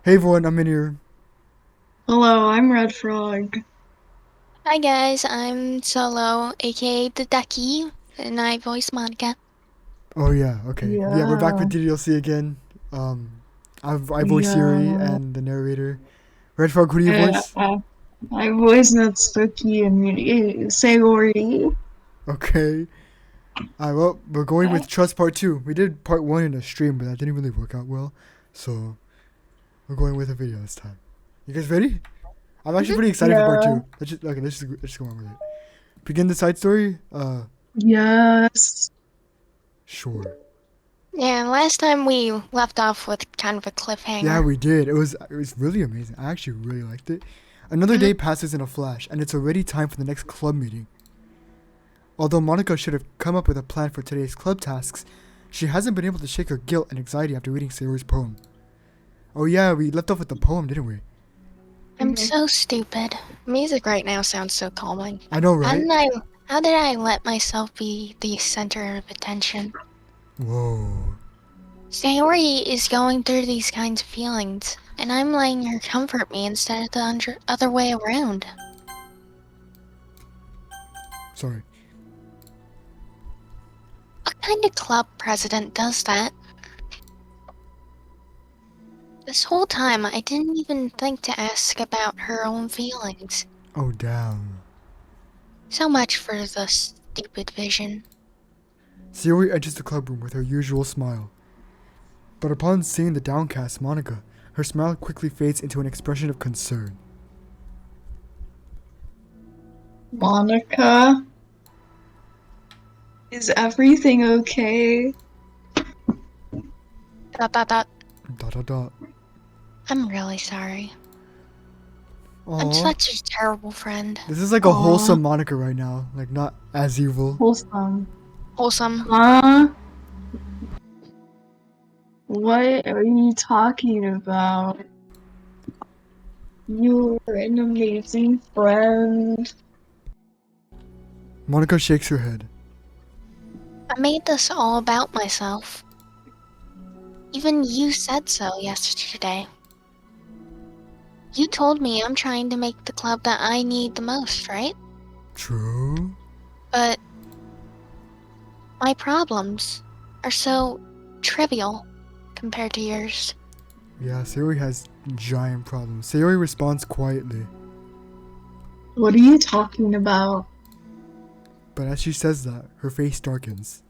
Hey everyone, I'm in here. Hello, I'm Redfrog. Hi guys, I'm Solo, aka the Ducky, and I voice Monica. Oh yeah, okay. Yeah, we're back with Yeah, DDLC again. Um, I voice Siri yeah. and the narrator. Red Frog, who do you Uh, voice? uh, I was not Suki and Sayori. Okay. Well, we're going with Trust Part 2. We did Part 1 in a stream, but that didn't really work out well. So, we're going with a video this time. You guys ready? I'm actually hmm pretty excited for Part Yeah, 2. Let's just go on with it. Begin the side story? yes. Sure. Yeah, last time we left off with kind of a Yeah, cliffhanger. we did. It was really amazing. I actually really liked it. Another hmm day passes in a flash, and it's already time for the next club meeting. Although Monica should have come up with a plan for today's club tasks, she hasn't been able to shake her guilt and anxiety after reading Sayori's poem. Oh yeah, we left off with the poem, didn't we? I'm Mhm. so stupid. Music right now sounds so calming. I know, How right? did I, how did I let myself be the center of attention? Whoa. Sayori is going through these kinds of feelings, and I'm letting her comfort me instead of the other way around. Sorry. What kind of club president does that? This whole time, I didn't even think to ask about her own feelings. Oh damn. So much for the stupid vision. Sayori enters the club room with her usual smile. But upon seeing the downcast Monica, her smile quickly fades into an expression of concern. Monica, is everything okay? Dot, dot, dot. Dot dot dot. I'm really sorry. I'm Aww. such a terrible friend. This is like a Aw, wholesome Monica right now. Like, not as evil. wholesome. Wholesome. Huh? What are you talking about? You're an amazing friend. Monica shakes her head. I made this all about myself. Even you said so yesterday. You told me I'm trying to make the club that I need the most, right? True? But my problems are so trivial compared to yours. Yeah, Sayori has giant problems. Sayori responds quietly, What are you talking about? but as she says that, her face darkens.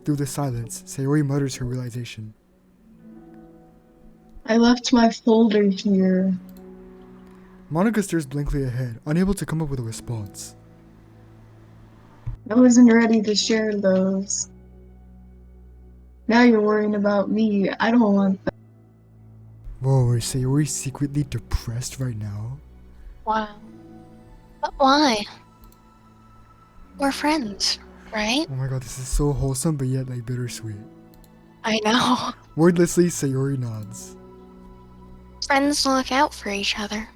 Through the silence, Sayori mutters her realization. I left my folder here. Monica stares blankly ahead, unable to come up with a response. I wasn't ready to share those. Now you're worrying about me. I don't want that. Whoa, is Sayori secretly depressed right now? Wow. But why? We're friends, right? Oh my god, this is so wholesome but yet like bittersweet. I know. Wordlessly, Sayori nods. Friends look out for each other.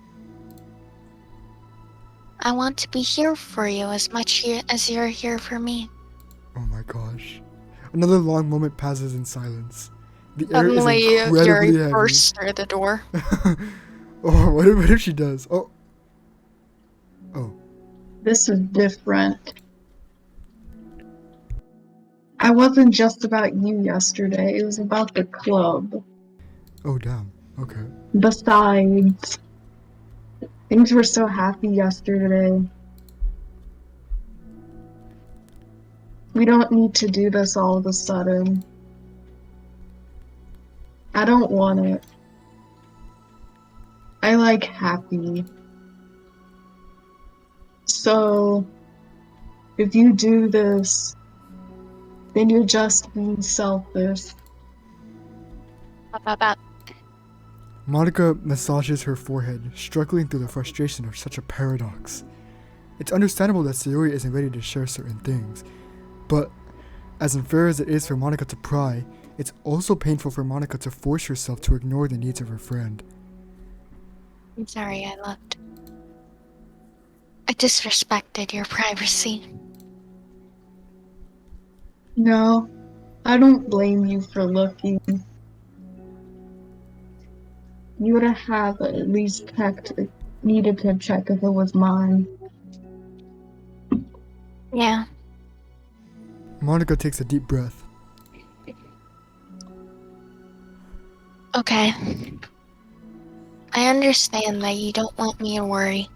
I want to be here for you as much as you're here for me. Oh my gosh. Another long moment passes in silence. The air is Suddenly, incredibly Yuri heavy. bursts through the door. Oh, what if she does? Oh, oh, This is different. I wasn't just about you yesterday. It was about the club. oh, damn. Okay. Besides, things were so happy yesterday. We don't need to do this all of a sudden. I don't want it. I like happy. So, if you do this, then you're just being selfish. Bop, bop, bop. Monica massages her forehead, struggling through the frustration of such a paradox. It's understandable that Sayori isn't ready to share certain things, but as unfair as it is for Monica to pry, it's also painful for Monica to force herself to ignore the needs of her friend. I'm sorry I left. I disrespected your privacy. No, I don't blame you for looking. You would have at least needed to check if it was mine. Yeah, Monica takes a deep breath. okay. I understand that you don't want me to worry.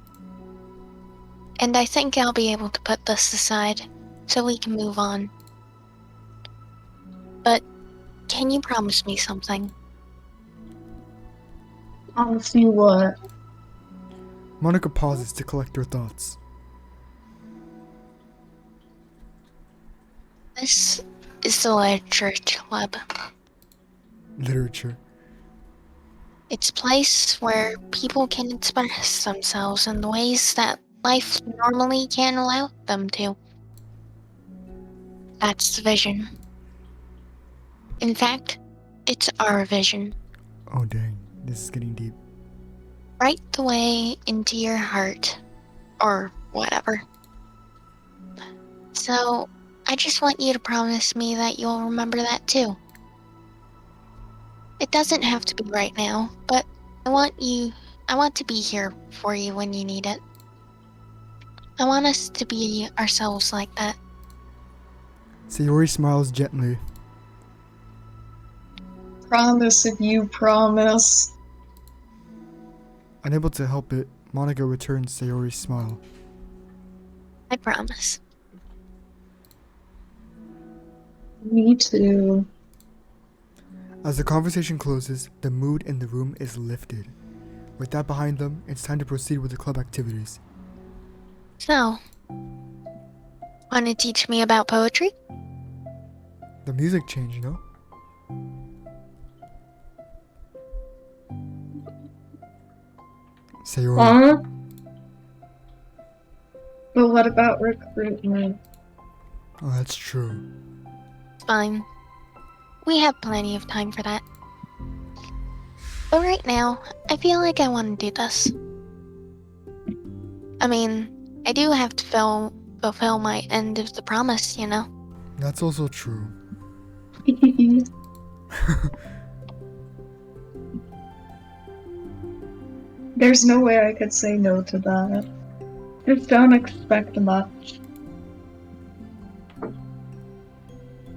And I think I'll be able to put this aside so we can move on. But can you promise me something? I'll see what. Monica pauses to collect her thoughts. This is the Literature Club. Literature. It's a place where people can express themselves in the ways that life normally can't allow them to. That's the vision. In fact, it's our vision. Oh dang, this is getting deep. Right the way into your heart. Or whatever. So, I just want you to promise me that you'll remember that too. It doesn't have to be right now, but I want to be here for you when you need it. I want us to be ourselves like that. Sayori smiles gently. Promise if you promise. Unable to help it, Monica returns Sayori's smile. I promise. Me too. As the conversation closes, the mood in the room is lifted. With that behind them, it's time to proceed with the club activities. So, want to teach me about poetry? The music changed, you know? Sayori. Huh? But what about recruitment? Oh, that's true. Fine. We have plenty of time for that. But right now, I feel like I want to do this. I mean, I do have to fulfill my end of the promise, you know? That's also true. There's no way I could say no to that. Just don't expect much.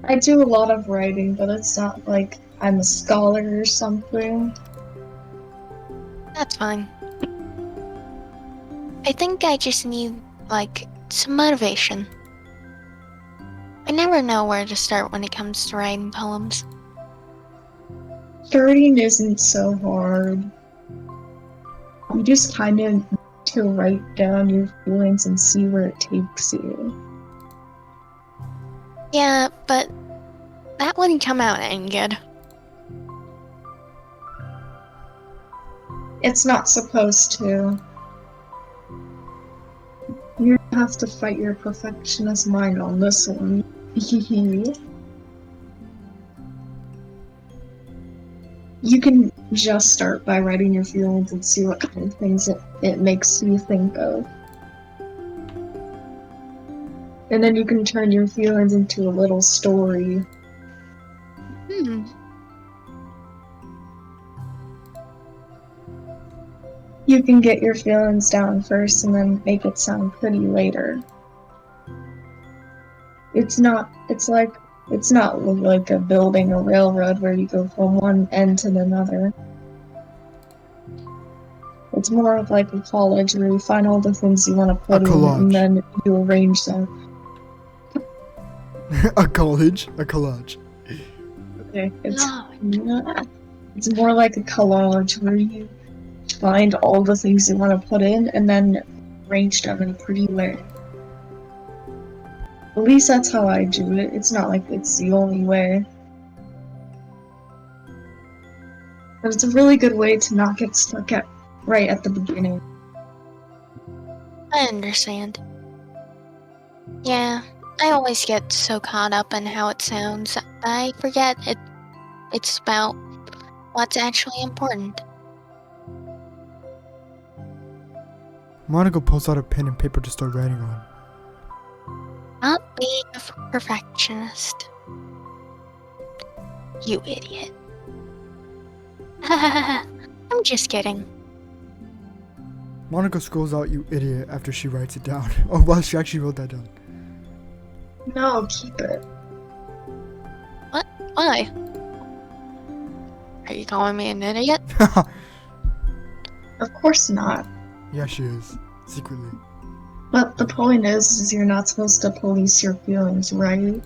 I do a lot of writing, but it's not like I'm a scholar or something. That's fine. I think I just need, some motivation. I never know where to start when it comes to writing poems. Starting isn't so hard. You just kind of need to write down your feelings and see where it takes you. Yeah, but that wouldn't come out any good. It's not supposed to. You have to fight your perfectionist mind on this one. You can just start by writing your feelings and see what kind of things it makes you think of. And then you can turn your feelings into a little story. You can get your feelings down first and then make it sound pretty later. It's not like a building a railroad where you go from one end to another. It's more of like a college where you find all the things you want to put in and then you arrange them. A collage? A collage. Okay, it's more like a collage where you find all the things you want to put in and then arrange them in a pretty way. At least that's how I do it. It's not like it's the only way. But it's a really good way to not get stuck right at the beginning. I understand. Yeah, I always get so caught up in how it sounds, I forget it's about what's actually important. Monica pulls out a pen and paper to start writing on. Not being a perfectionist. You idiot. I'm I'm just kidding. Monica scrolls out, "You idiot," after she writes it down. Oh, well, she actually wrote that down. No, keep it. Why? Are you calling me an idiot? Of course not. Yeah, she is. Secretly. But the point is you're not supposed to police your feelings, right?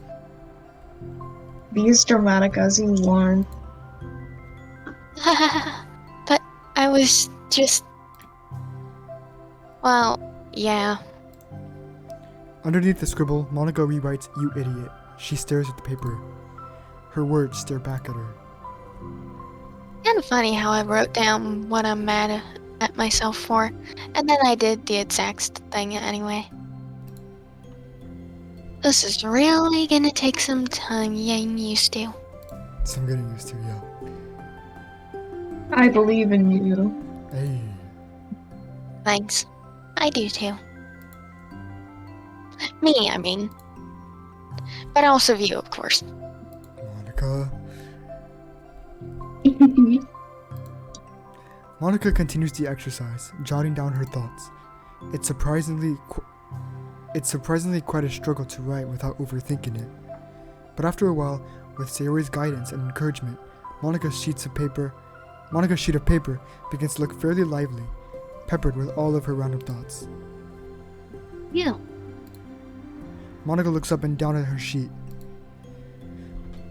Be as dramatic as you want. But I was just... Well, yeah. Underneath the scribble, Monica rewrites, "You idiot." She stares at the paper. Her words stare back at her. Kind of funny how I wrote down what I'm mad at myself for, and then I did the exact thing anyway. This is really gonna take some time getting used to. So I'm getting used to, yeah. I believe in you. Hey. Thanks. I do too. Me, I mean. But also you, of course. Monica. Monica continues the exercise, jotting down her thoughts. It's surprisingly quite a struggle to write without overthinking it. But after a while, with Sayori's guidance and encouragement, Monica's sheet of paper begins to look fairly lively, peppered with all of her random thoughts. You. Monica looks up and down at her sheet.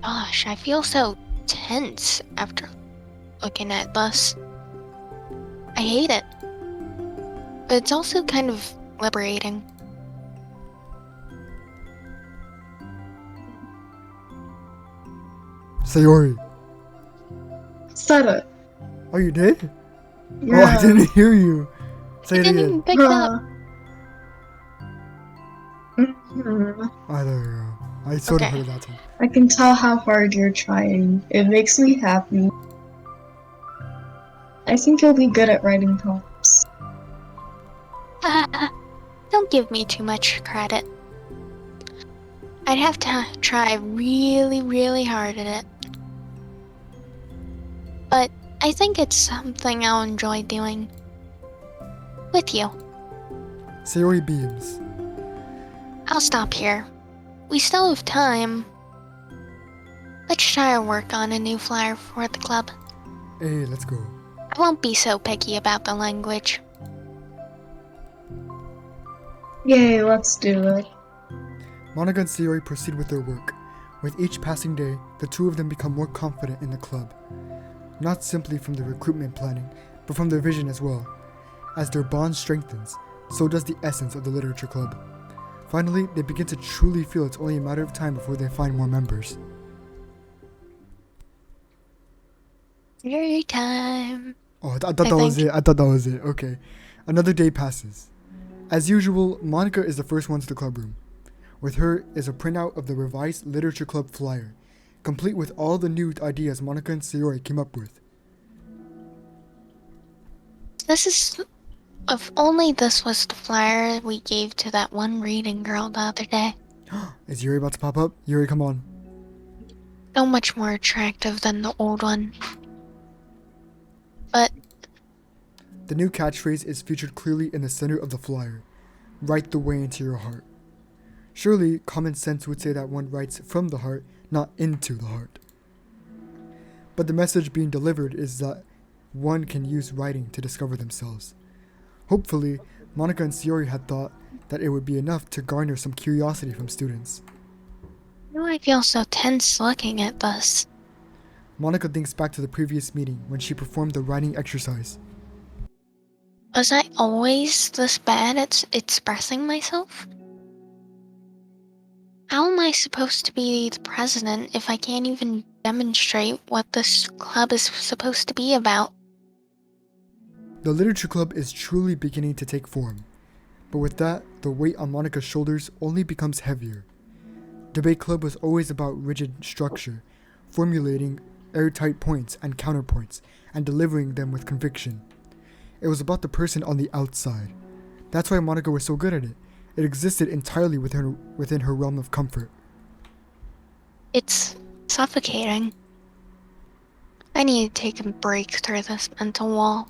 Gosh, I feel so tense after looking at this. I hate it. But it's also kind of liberating. Sayori. Said it. Oh, you did? Yeah. Oh, I didn't hear you. Say I it didn't again. even pick it up. Mhm. Oh, there you go. I sort of Okay. heard it that time. I can tell how hard you're trying. It makes me happy. I think you'll be good at writing poems. Don't give me too much credit. I'd have to try really, really hard at it. But I think it's something I'll enjoy doing. With you. Sayori beams. I'll stop here. We still have time. Let's try to work on a new flyer for the club. Hey, let's go. I won't be so picky about the language. Yay, let's do it. Monica and Sayori proceed with their work. With each passing day, the two of them become more confident in the club. Not simply from the recruitment planning, but from their vision as well. As their bond strengthens, so does the essence of the literature club. Finally, they begin to truly feel it's only a matter of time before they find more members. Every time. Oh, I thought that was think. it. I thought that was it. Okay. Another day passes. As usual, Monica is the first one to the club room. With her is a printout of the revised literature club flyer, complete with all the new ideas Monica and Sayori came up with. This is... If only this was the flyer we gave to that one reading girl the other day. Is Yuri about to pop up? Yuri, come on. So much more attractive than the old one. But The new catchphrase is featured clearly in the center of the flyer. Write the way into your heart. Surely, common sense would say that one writes from the heart, not into the heart. But the message being delivered is that one can use writing to discover themselves. Hopefully, Monica and Sayori had thought that it would be enough to garner some curiosity from students. now I feel so tense looking at this. Monica thinks back to the previous meeting when she performed the writing exercise. Was I always this bad at expressing myself? How am I supposed to be the president if I can't even demonstrate what this club is supposed to be about? The literature club is truly beginning to take form, but with that, the weight on Monica's shoulders only becomes heavier. Debate club was always about rigid structure, formulating airtight points and counterpoints, and delivering them with conviction. It was about the person on the outside. That's why Monica was so good at it. It existed entirely within her realm of comfort. It's suffocating. I need to take a break through this mental wall.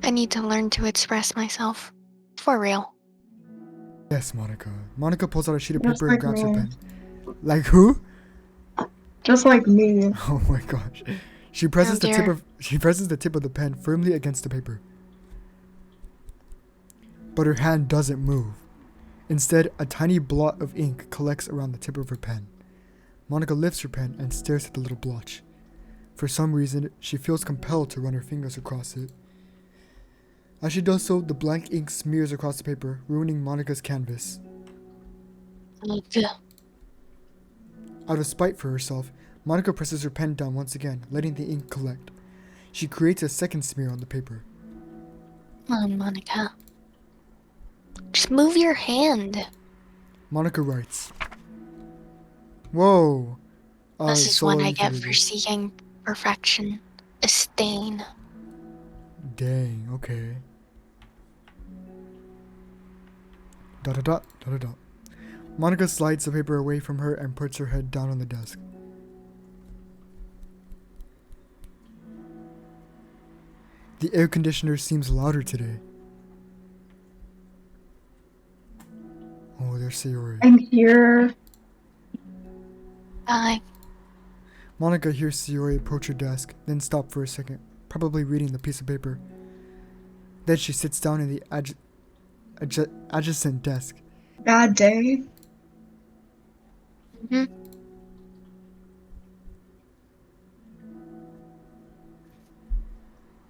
I need to learn to express myself. For real. Yes, Monica. Monica pulls out a sheet of Just paper and like grabs her me. pen. Like who? Just like me. Oh my gosh. She presses Oh dear. the tip of the pen firmly against the paper. But her hand doesn't move. Instead, a tiny blot of ink collects around the tip of her pen. Monica lifts her pen and stares at the little blotch. For some reason, she feels compelled to run her fingers across it. As she does so, the blank ink smears across the paper, ruining Monica's canvas. Ugh. Out of spite for herself, Monica presses her pen down once again, letting the ink collect. She creates a second smear on the paper. Come on, Monica. Just move your hand. Monica writes, "Whoa." This is Solo, what I you can get read for this. seeking perfection. A stain. Dang, okay. Dot dot dot dot dot dot. Monica slides the paper away from her and puts her head down on the desk. The air conditioner seems louder today. Oh, there's Sayori. I'm here. Bye. Monica hears Sayori approach her desk, then stop for a second, probably reading the piece of paper. Then she sits down in the adjacent desk. Bad day. Mhm. Me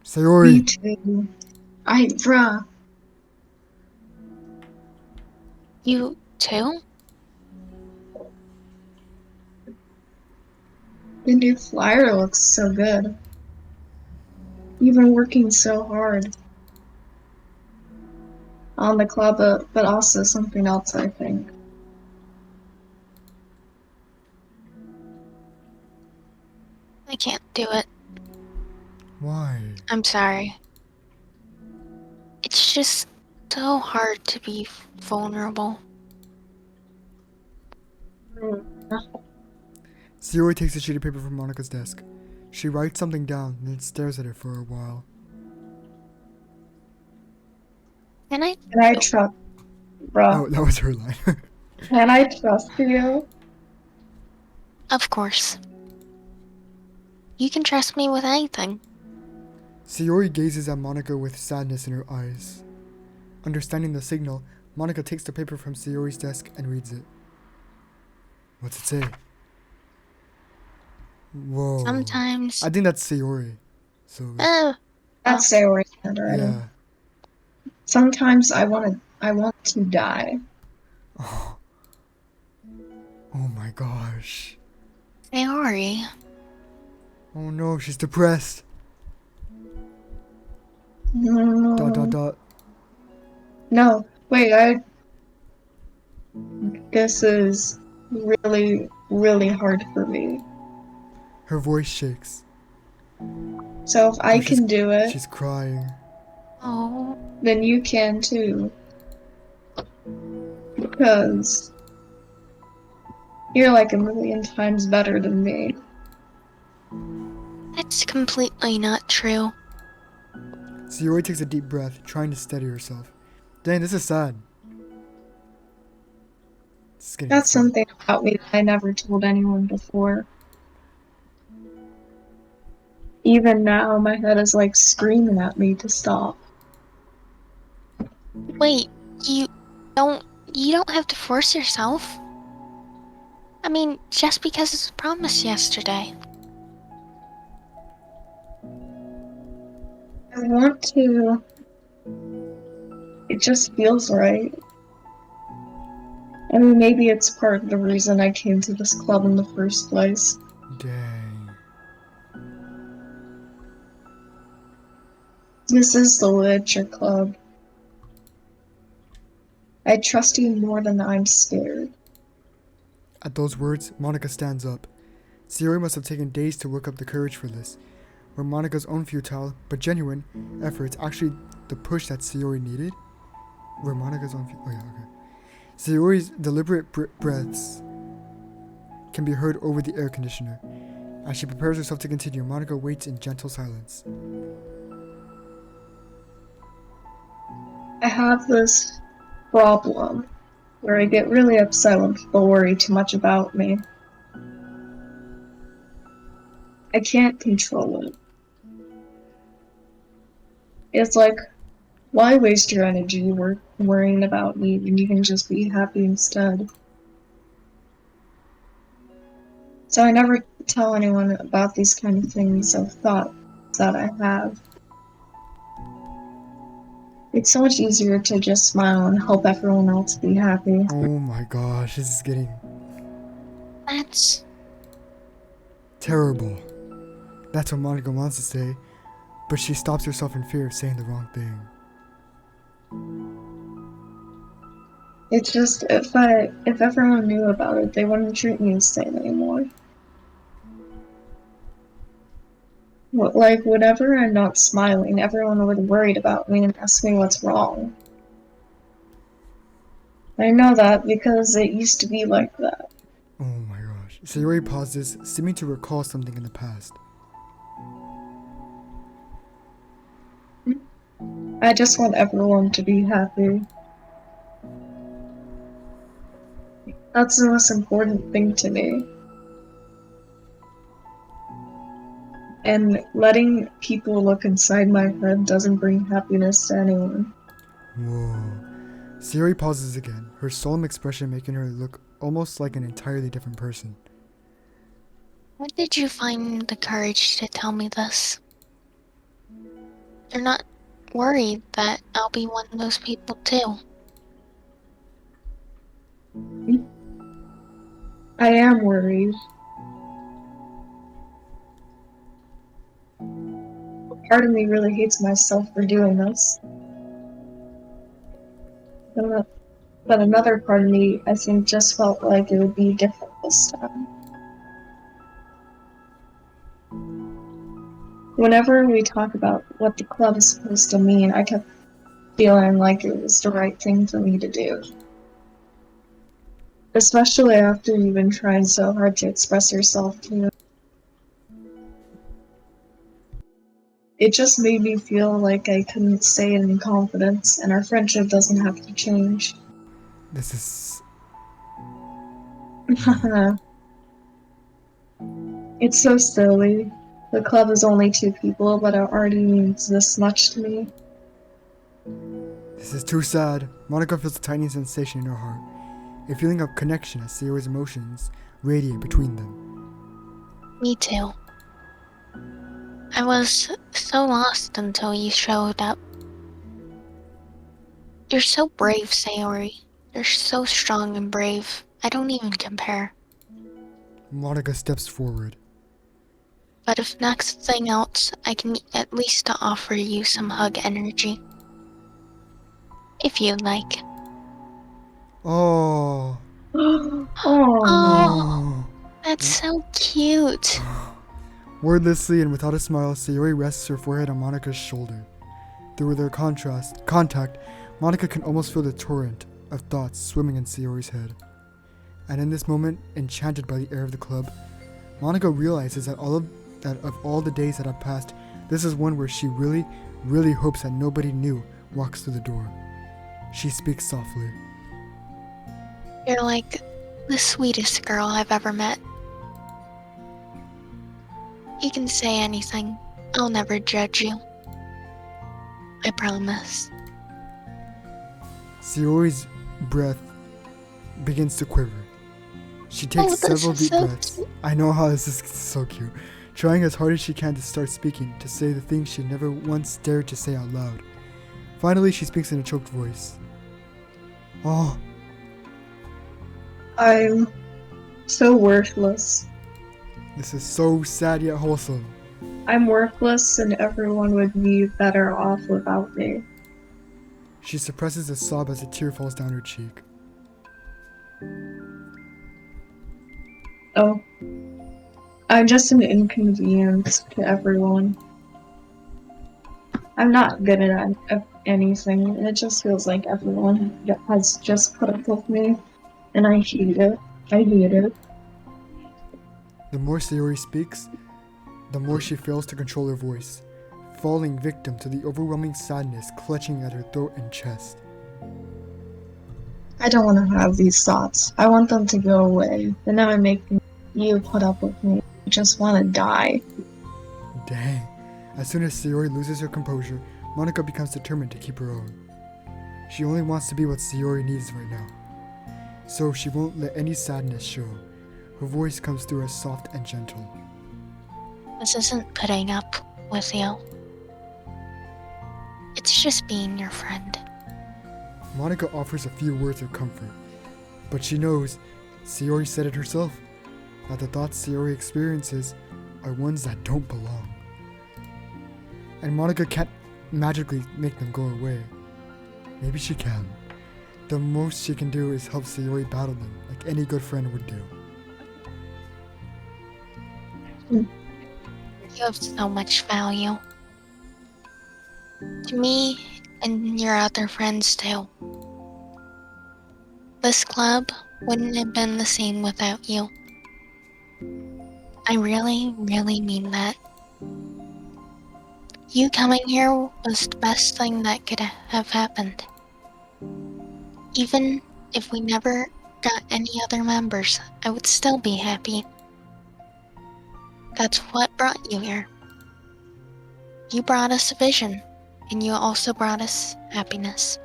Sayori, too. Bruh. You too? The new flyer looks so good. You've been working so hard on the club, but also something else, I think. I can't do it. why? I'm sorry. It's just so hard to be vulnerable. Sayori takes a sheet of paper from Monica's desk. She writes something down, then stares at it for a while. Can I? Can I trust, bruh? Oh, that was her line. Can I trust you? Of course. You can trust me with anything. Sayori gazes at Monica with sadness in her eyes. Understanding the signal, Monica takes the paper from Sayori's desk and reads it. What's it say? Whoa. Sometimes. I think that's Sayori. So, That's Sayori's handwriting. yeah. Sometimes I want to die. Oh. Oh my gosh. Sayori. Oh no, she's depressed. No. Dot dot dot. No, wait, this is really, really hard for me. Her voice shakes. So if I Oh, she's- can do it, She's crying. Oh. then you can too. Because you're like a million times better than me. That's completely not true. Sayori takes a deep breath, trying to steady herself. Dang, this is sad. This is getting That's sad. something about me that I never told anyone before. Even now, my head is like screaming at me to stop. Wait, you don't have to force yourself. I mean, just because it's promised yesterday. I want to. It just feels right. I mean, maybe it's part of the reason I came to this club in the first place. Dang. This is the literature club. I trust you more than I'm scared. At those words, Monica stands up. Sayori must have taken days to work up the courage for this. Were Monica's own futile, but genuine, efforts actually the push that Sayori needed? Were Monica's own oh yeah, okay. Sayori's deliberate breaths can be heard over the air conditioner. As she prepares herself to continue, Monica waits in gentle silence. I have this problem where I get really upset when people worry too much about me. I can't control it. It's like, why waste your energy worrying about me when you can just be happy instead? So I never tell anyone about these kind of things of thoughts that I have. It's so much easier to just smile and help everyone else be happy. Oh my gosh, this is getting That's terrible. That's what Monica wants to say, but she stops herself in fear of saying the wrong thing. It's just, if everyone knew about it, they wouldn't treat me the same anymore. Like, whenever I'm not smiling, everyone would be worried about me and ask me what's wrong. I know that because it used to be like that. Oh my gosh. Sayori pauses, seeming to recall something in the past. I just want everyone to be happy. That's the most important thing to me. And letting people look inside my head doesn't bring happiness to anyone. Whoa. Sayori pauses again, her solemn expression making her look almost like an entirely different person. Where did you find the courage to tell me this? You're not worried that I'll be one of those people too? I am worried. Part of me really hates myself for doing this. But another part of me, I think, just felt like it would be different this time. Whenever we talk about what the club is supposed to mean, I kept feeling like it was the right thing for me to do. Especially after you've been trying so hard to express yourself to me. It just made me feel like I couldn't say it in confidence, and our friendship doesn't have to change. This is... It's so silly. The club is only 2 people, but it already means this much to me. This is too sad. Monica feels a tiny sensation in her heart. A feeling of connection as Sayori's emotions radiate between them. Me too. I was so lost until you showed up. You're so brave, Sayori. You're so strong and brave. I don't even compare. Monica steps forward. But if nothing else, I can at least offer you some hug energy. If you'd like. Oh. Oh, Oh, that's so cute. Wordlessly and without a smile, Sayori rests her forehead on Monica's shoulder. Through their contact, Monica can almost feel the torrent of thoughts swimming in Sayori's head. And in this moment, enchanted by the air of the club, Monica realizes that of all the days that have passed, this is one where she really, really hopes that nobody new walks through the door. She speaks softly. You're like the sweetest girl I've ever met. You can say anything. I'll never judge you. I promise. Sayori's breath begins to quiver. She takes several deep breaths. I know how this is so cute. Trying as hard as she can to start speaking, to say the things she never once dared to say out loud. Finally, she speaks in a choked voice. Oh. I'm so worthless. This is so sad yet wholesome. I'm worthless and everyone would be better off without me. She suppresses a sob as a tear falls down her cheek. Oh. I'm just an inconvenience to everyone. I'm not good at anything, and it just feels like everyone has just put up with me, and I hate it. I hate it. The more Sayori speaks, the more she fails to control her voice, falling victim to the overwhelming sadness clutching at her throat and chest. I don't want to have these thoughts. I want them to go away. They're never making you put up with me. I just want to die. Dang. As soon as Sayori loses her composure, Monica becomes determined to keep her own. She only wants to be what Sayori needs right now. So she won't let any sadness show. Her voice comes through as soft and gentle. This isn't putting up with you. It's just being your friend. Monica offers a few words of comfort, but she knows, Sayori said it herself, that the thoughts Sayori experiences are ones that don't belong. And Monica can't magically make them go away. Maybe she can. The most she can do is help Sayori battle them, like any good friend would do. You have so much value. To me, and your other friends too. This club wouldn't have been the same without you. I really, really mean that. You coming here was the best thing that could have happened. Even if we never got any other members, I would still be happy. That's what brought you here. You brought us a vision, and you also brought us happiness.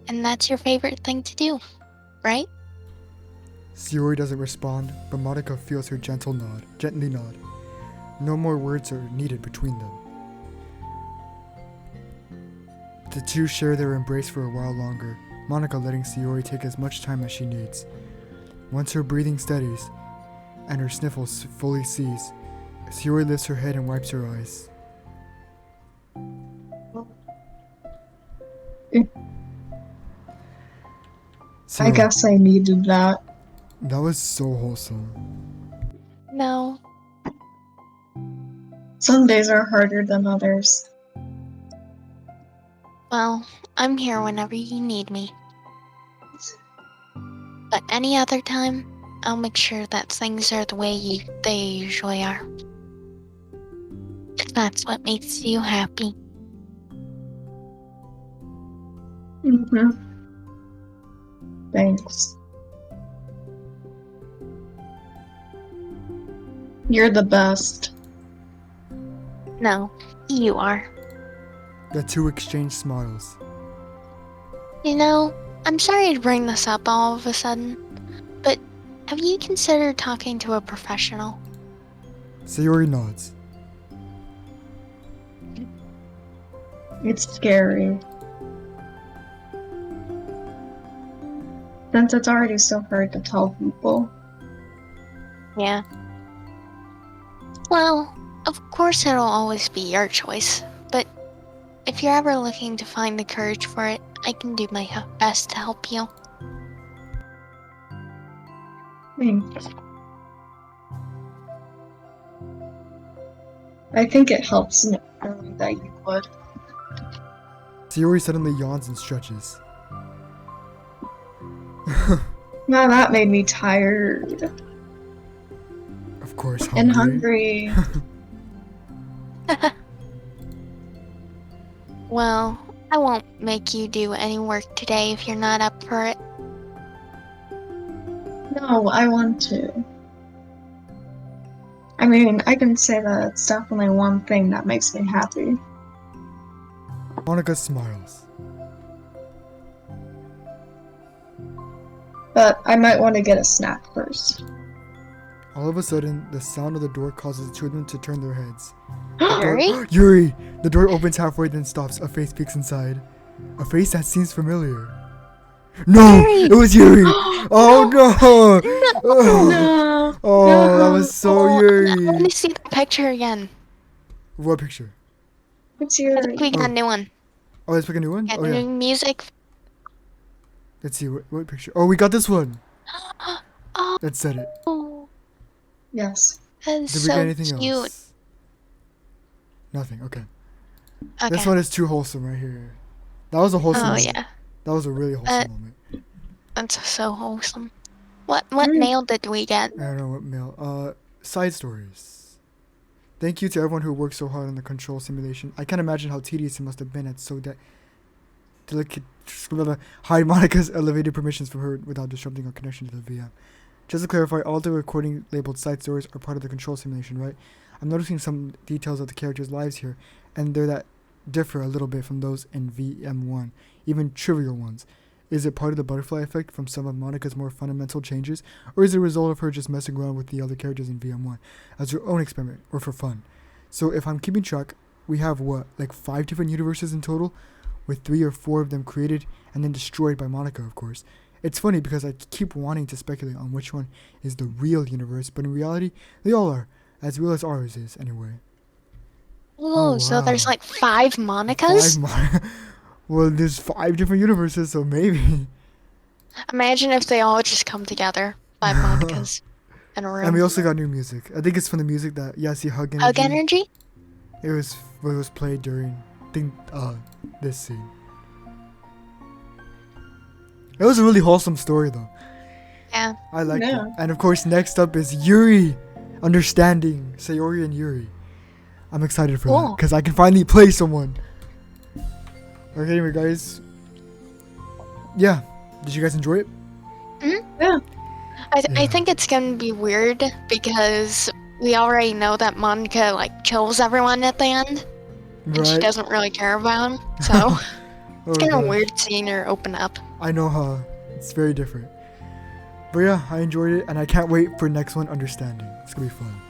And that's your favorite thing to do, right? Sayori doesn't respond, but Monica feels her gently nod. No more words are needed between them. The two share their embrace for a while longer, Monica letting Sayori take as much time as she needs. Once her breathing steadies, and her sniffles fully cease, Sayori lifts her head and wipes her eyes. I guess I needed that. That was so wholesome. No. Some days are harder than others. Well, I'm here whenever you need me. But any other time, I'll make sure that things are the way they usually are. If that's what makes you happy. Thanks. You're the best. No, you are. The two exchange smiles. You know, I'm sorry to bring this up all of a sudden, but have you considered talking to a professional? Sayori nods. It's scary. Since it's already so hard to tell people. Yeah. Well, of course it'll always be your choice, but if you're ever looking to find the courage for it, I can do my best to help you. Thanks. I think it helps knowing that you would. Sayori suddenly yawns and stretches. Now that made me tired. Of course, And hungry. Well, I won't make you do any work today if you're not up for it. No, I want to. I mean, I can say that it's definitely one thing that makes me happy. Monica smiles. But I might want to get a snack first. All of a sudden, the sound of the door causes the two of them to turn their heads. Yuri? Yuri! The door opens halfway, then stops. A face peeks inside. A face that seems familiar. No! Yuri! It was Yuri! Oh no! Oh, No! oh, that was so Yuri! Let me see the picture again. What picture? It's I your. think we got a new one. Oh, let's pick a new one? Got Oh, new yeah. music. Let's see, what picture? Oh, we got this one! Oh, Let's set it. Yes. that is Did we so get anything cute. else? Nothing, okay. Okay. This one is too wholesome right here. That was a wholesome Oh moment. yeah, That was a really wholesome moment. that's so wholesome. What Mm. mail did we get? I don't know what mail. Side stories. Thank you to everyone who worked so hard on the control simulation. I can't imagine how tedious it must have been at so delicate. Hide Monica's elevated permissions from her without disrupting our connection to the VM. Just to clarify, all the recording labeled side stories are part of the control simulation, right? I'm noticing some details of the characters' lives here, and they're that differ a little bit from those in VM1, even trivial ones. Is it part of the butterfly effect from some of Monica's more fundamental changes, or is it a result of her just messing around with the other characters in VM1 as her own experiment, or for fun? So if I'm keeping track, we have what, like 5 different universes in total, with 3 or 4 of them created and then destroyed by Monica, of course. It's funny because I keep wanting to speculate on which one is the real universe, but in reality, they all are, as real as ours is, anyway. Oh, so there's wow. like 5 Monicas? Well, there's 5 different universes, so maybe. Imagine if they all just come together. 5 Monicas in a room. And we also got new music. I think it's from the music that, yeah, see Hug Energy. Hug Energy? It was played during, I think, this scene. It was a really wholesome story, though. Yeah. I liked Yeah. it. And of course, next up is Yuri. Understanding Sayori and Yuri. I'm excited for that Cool. because I can finally play someone. Okay, anyway, guys. Yeah. Did you guys enjoy it? Yeah. I Yeah. think it's gonna be weird because we already know that Monica like kills everyone at the end, and she doesn't really care about him. So it's kind of gosh. weird seeing her open up. I know, huh? It's very different. But yeah, I enjoyed it, and I can't wait for next one, Understanding. It's gonna be fun.